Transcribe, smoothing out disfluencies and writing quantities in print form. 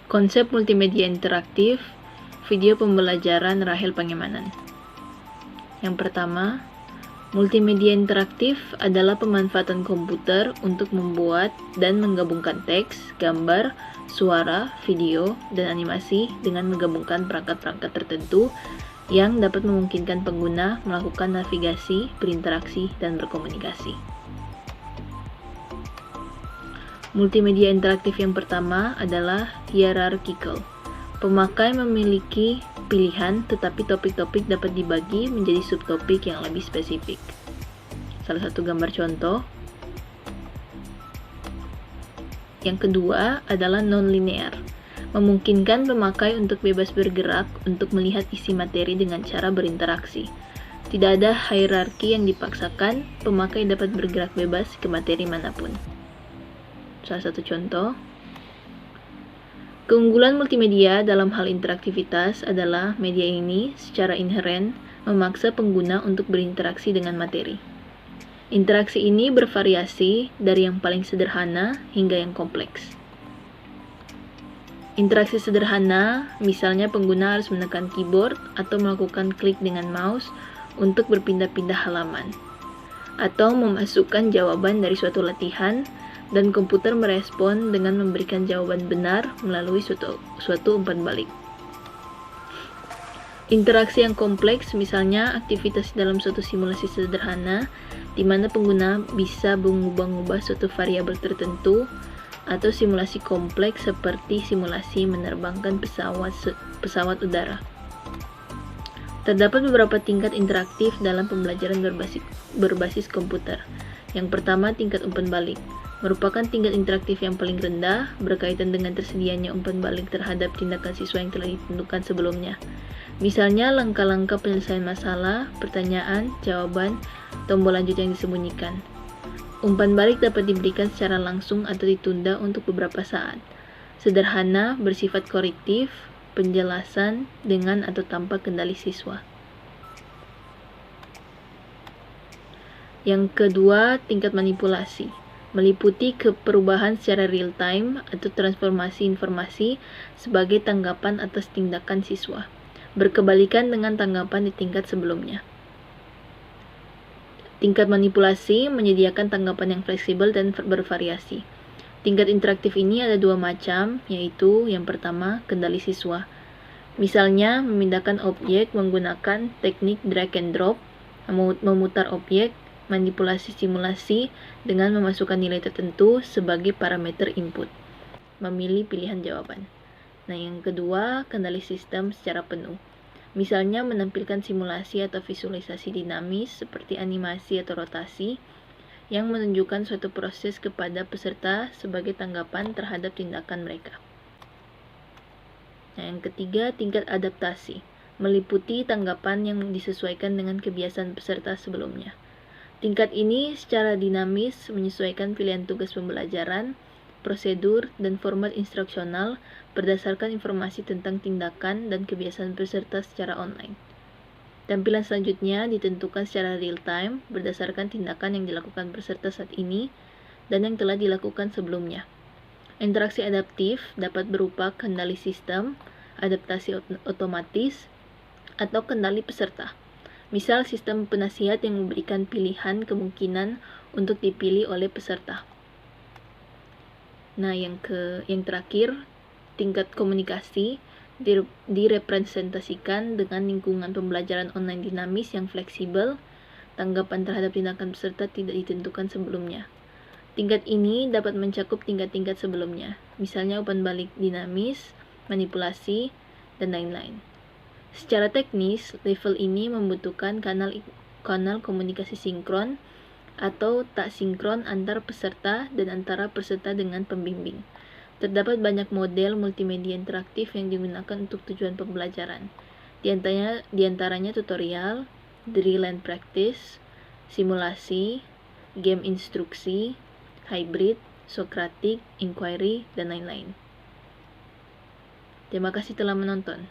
Konsep multimedia interaktif, video pembelajaran Rahel Pangemanan. Yang pertama, multimedia interaktif adalah pemanfaatan komputer untuk membuat dan menggabungkan teks, gambar, suara, video, dan animasi dengan menggabungkan perangkat-perangkat tertentu yang dapat memungkinkan pengguna melakukan navigasi, berinteraksi, dan berkomunikasi. Multimedia interaktif yang pertama adalah hierarchical. Pemakai memiliki pilihan, tetapi topik-topik dapat dibagi menjadi subtopik yang lebih spesifik. Salah satu gambar contoh. Yang kedua adalah non-linear. Memungkinkan pemakai untuk bebas bergerak untuk melihat isi materi dengan cara berinteraksi. Tidak ada hierarki yang dipaksakan, pemakai dapat bergerak bebas ke materi manapun. Salah satu contoh. Keunggulan multimedia dalam hal interaktivitas adalah media ini secara inheren memaksa pengguna untuk berinteraksi dengan materi. Interaksi ini bervariasi dari yang paling sederhana hingga yang kompleks. Interaksi sederhana, misalnya pengguna harus menekan keyboard atau melakukan klik dengan mouse untuk berpindah-pindah halaman, atau memasukkan jawaban dari suatu latihan dan komputer merespon dengan memberikan jawaban benar melalui suatu umpan balik. Interaksi yang kompleks, misalnya aktivitas dalam suatu simulasi sederhana, di mana pengguna bisa mengubah-ubah suatu variabel tertentu, atau simulasi kompleks seperti simulasi menerbangkan pesawat udara. Terdapat beberapa tingkat interaktif dalam pembelajaran berbasis komputer. Yang pertama, tingkat umpan balik. Merupakan tingkat interaktif yang paling rendah, berkaitan dengan tersedianya umpan balik terhadap tindakan siswa yang telah ditentukan sebelumnya. Misalnya, langkah-langkah penyelesaian masalah, pertanyaan, jawaban, tombol lanjut yang disembunyikan. Umpan balik dapat diberikan secara langsung atau ditunda untuk beberapa saat. Sederhana, bersifat korektif, penjelasan dengan atau tanpa kendali siswa. Yang kedua, tingkat manipulasi. Meliputi perubahan secara real-time atau transformasi informasi sebagai tanggapan atas tindakan siswa, berkebalikan dengan tanggapan di tingkat sebelumnya. Tingkat manipulasi menyediakan tanggapan yang fleksibel dan bervariasi. Tingkat interaktif ini ada dua macam, yaitu yang pertama, kendali siswa. Misalnya, memindahkan objek menggunakan teknik drag and drop, memutar objek, manipulasi simulasi dengan memasukkan nilai tertentu sebagai parameter input, memilih pilihan jawaban. Nah, yang kedua, kendali sistem secara penuh. Misalnya menampilkan simulasi atau visualisasi dinamis seperti animasi atau rotasi yang menunjukkan suatu proses kepada peserta sebagai tanggapan terhadap tindakan mereka. Nah, yang ketiga, tingkat adaptasi. Meliputi tanggapan yang disesuaikan dengan kebiasaan peserta sebelumnya. Tingkat ini secara dinamis menyesuaikan pilihan tugas pembelajaran, prosedur, dan format instruksional berdasarkan informasi tentang tindakan dan kebiasaan peserta secara online. Tampilan selanjutnya ditentukan secara real-time berdasarkan tindakan yang dilakukan peserta saat ini dan yang telah dilakukan sebelumnya. Interaksi adaptif dapat berupa kendali sistem, adaptasi otomatis, atau kendali peserta. Misal sistem penasihat yang memberikan pilihan kemungkinan untuk dipilih oleh peserta. Nah, yang terakhir, tingkat komunikasi direpresentasikan dengan lingkungan pembelajaran online dinamis yang fleksibel, tanggapan terhadap tindakan peserta tidak ditentukan sebelumnya. Tingkat ini dapat mencakup tingkat-tingkat sebelumnya, misalnya umpan balik dinamis, manipulasi, dan lain-lain. Secara teknis, level ini membutuhkan kanal komunikasi sinkron atau tak sinkron antar peserta dan antara peserta dengan pembimbing. Terdapat banyak model multimedia interaktif yang digunakan untuk tujuan pembelajaran. Di antaranya tutorial, drill and practice, simulasi, game instruksi, hybrid, Socratic, inquiry, dan lain-lain. Terima kasih telah menonton.